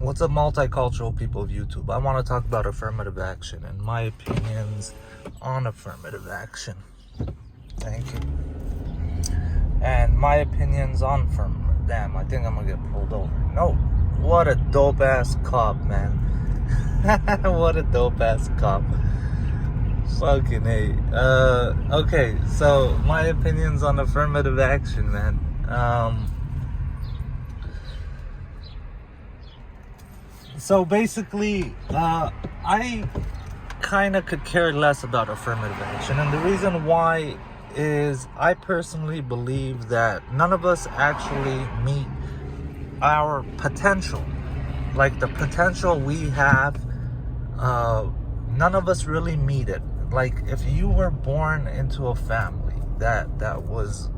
What's up, multicultural people of YouTube? I want to talk about affirmative action and my opinions on affirmative action. Thank you. And my opinions on Damn, I think I'm gonna get pulled over. No, what a dope ass cop, man. What a dope ass cop. Fucking A. Okay, so my opinions on affirmative action, man. So basically, I kind of could care less about affirmative action. And the reason why is I personally believe that none of us actually meet our potential. Like the potential we have, none of us really meet it. Like if you were born into a family that was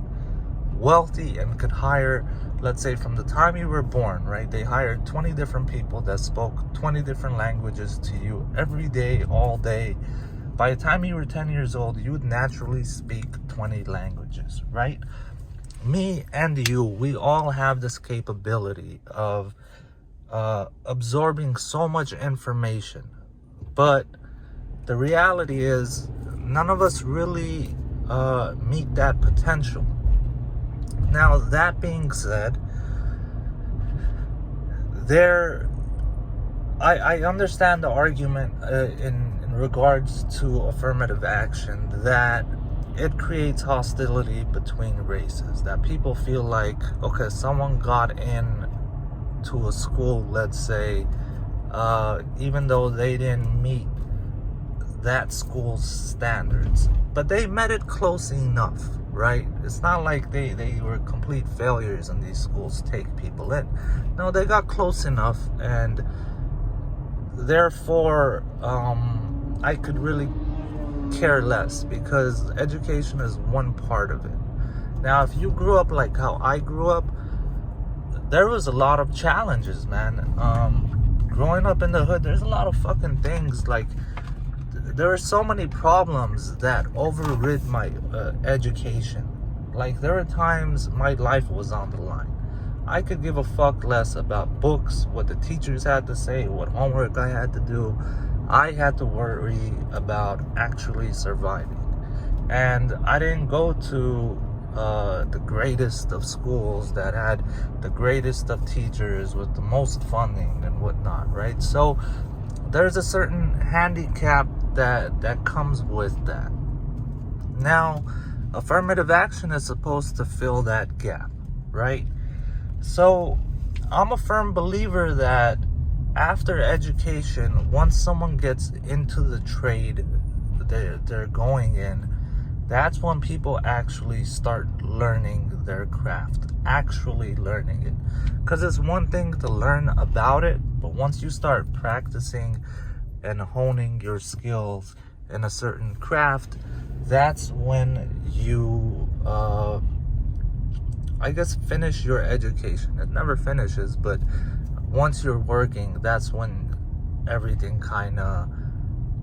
wealthy and could hire, let's say from the time you were born, right, they hired 20 different people that spoke 20 different languages to you every day, all day. By the time you were 10 years old, you would naturally speak 20 languages, right? Me and you, we all have this capability of absorbing so much information. But the reality is none of us really meet that potential. Now, that being said, I understand the argument in regards to affirmative action that it creates hostility between races. That people feel like, okay, someone got in to a school, let's say, even though they didn't meet that school's standards, but they met it close enough, right? It's not like they were complete failures and these schools take people in. No, they got close enough, and therefore I could really care less, because education is one part of it. Now, if you grew up like how I grew up, there was a lot of challenges, man. Growing up in the hood, there's a lot of fucking things. Like, there were so many problems that overrid my education. Like, there were times my life was on the line. I could give a fuck less about books, what the teachers had to say, what homework I had to do. I had to worry about actually surviving. And I didn't go to the greatest of schools that had the greatest of teachers with the most funding and whatnot, right? So there's a certain handicap that comes with that. Now, affirmative action is supposed to fill that gap, right? So I'm a firm believer that after education, once someone gets into the trade they're going in, that's when people actually start learning their craft, actually learning it. Because it's one thing to learn about it, but once you start practicing and honing your skills in a certain craft, that's when you I guess finish your education. It never finishes, but once you're working, that's when everything kind of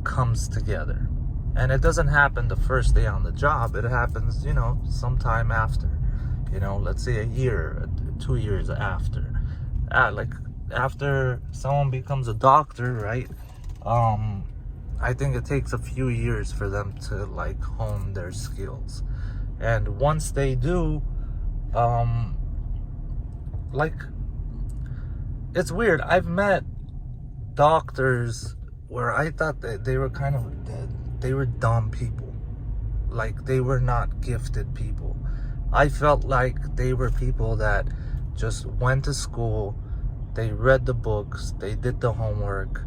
comes together. And it doesn't happen the first day on the job. It happens, sometime after, let's say a year, 2 years after. Like after someone becomes a doctor, right? I think it takes a few years for them to like hone their skills. And once they do, like, it's weird. I've met doctors where I thought that they were kind of dead. They were dumb people. Like, they were not gifted people. I felt like they were people that just went to school, they read the books, they did the homework,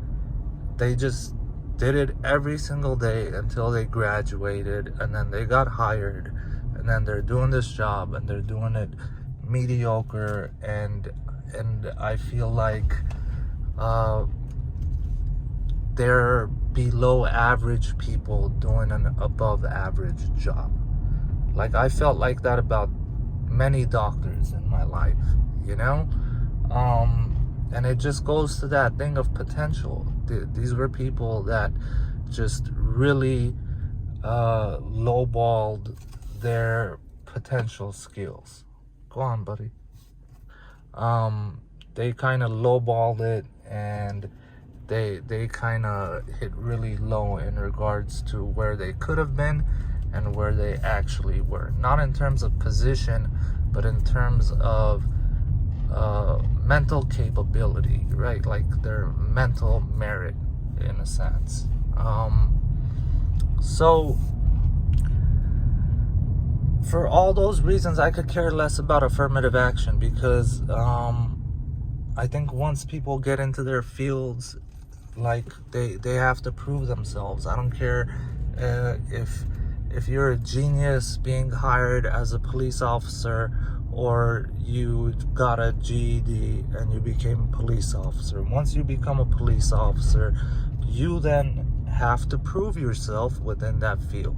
they just did it every single day until they graduated, and then they got hired, and then they're doing this job and they're doing it mediocre, and I feel like they're below average people doing an above average job. Like, I felt like that about many doctors in my life, and it just goes to that thing of potential. These were people that just really lowballed their potential skills. Go on, buddy. They kind of lowballed it, and they kind of hit really low in regards to where they could have been and where they actually were. Not in terms of position, but in terms of mental capability, right? Like their mental merit, in a sense. So for all those reasons, I could care less about affirmative action, because I think once people get into their fields, like they have to prove themselves. I don't care if you're a genius being hired as a police officer, or you got a GED and you became a police officer. Once you become a police officer, you then have to prove yourself within that field.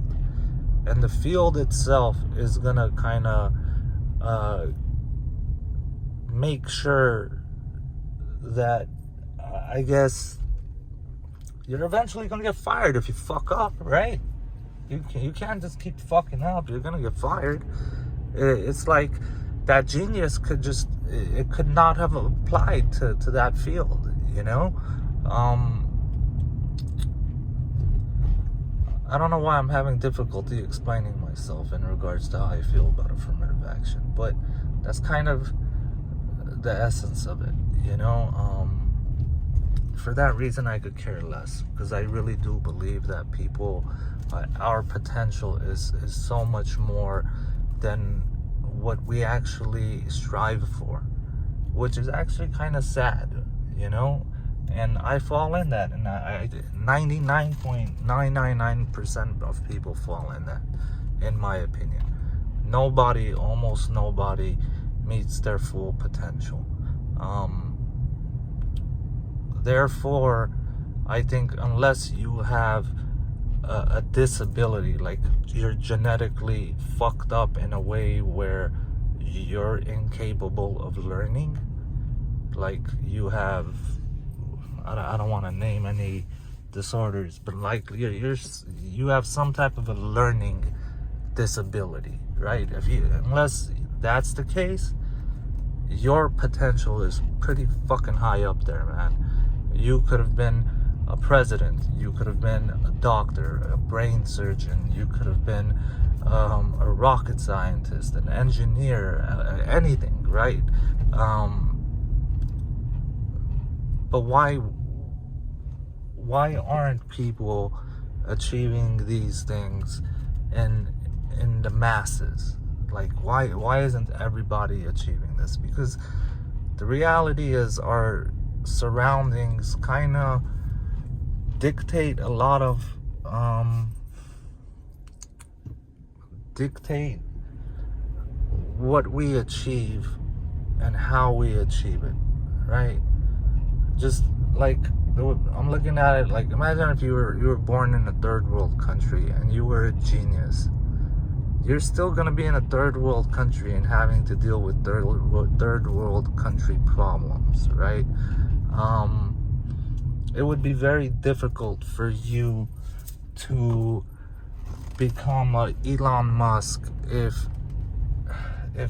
And the field itself is gonna kind of make sure that, I guess, you're eventually gonna get fired if you fuck up, right? You can't just keep fucking up. You're gonna get fired. It's like that genius could not have applied to that field, you know? I don't know why I'm having difficulty explaining myself in regards to how I feel about affirmative action, but that's kind of the essence of it, you know? For that reason, I could care less, because I really do believe that people, our potential is so much more than what we actually strive for, which is actually kind of sad, you know? And I fall in that, and 99.999% of people fall in that, in my opinion. Almost nobody meets their full potential. Therefore, I think unless you have a disability, like you're genetically fucked up in a way where you're incapable of learning, like you have, I don't want to name any disorders, but like you have some type of a learning disability, right? Unless that's the case, your potential is pretty fucking high up there, man. You could have been a president, you could have been a doctor, a brain surgeon, you could have been a rocket scientist, an engineer, anything, right? But why aren't people achieving these things in the masses? Like, why isn't everybody achieving this? Because the reality is our surroundings kind of dictate a lot of dictate what we achieve and how we achieve it, right? Just like, I'm looking at it like, imagine if you were born in a third world country and you were a genius. You're still gonna be in a third world country and having to deal with third world country problems, right? It would be very difficult for you to become a Elon Musk if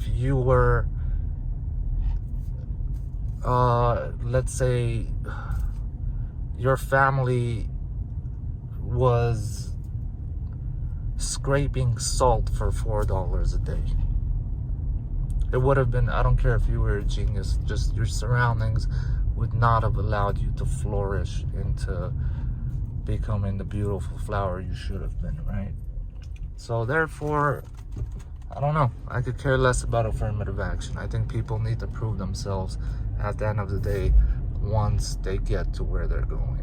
you were, let's say, your family was scraping salt for $4 a day. It would have been, I don't care if you were a genius, just your surroundings would not have allowed you to flourish into becoming the beautiful flower you should have been, right? So therefore, I don't know, I could care less about affirmative action. I think people need to prove themselves at the end of the day once they get to where they're going.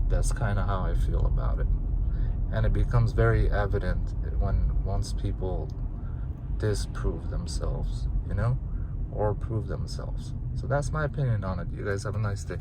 That's kind of how I feel about it. And it becomes very evident once people disprove themselves, you know, or prove themselves. So that's my opinion on it. You guys have a nice day.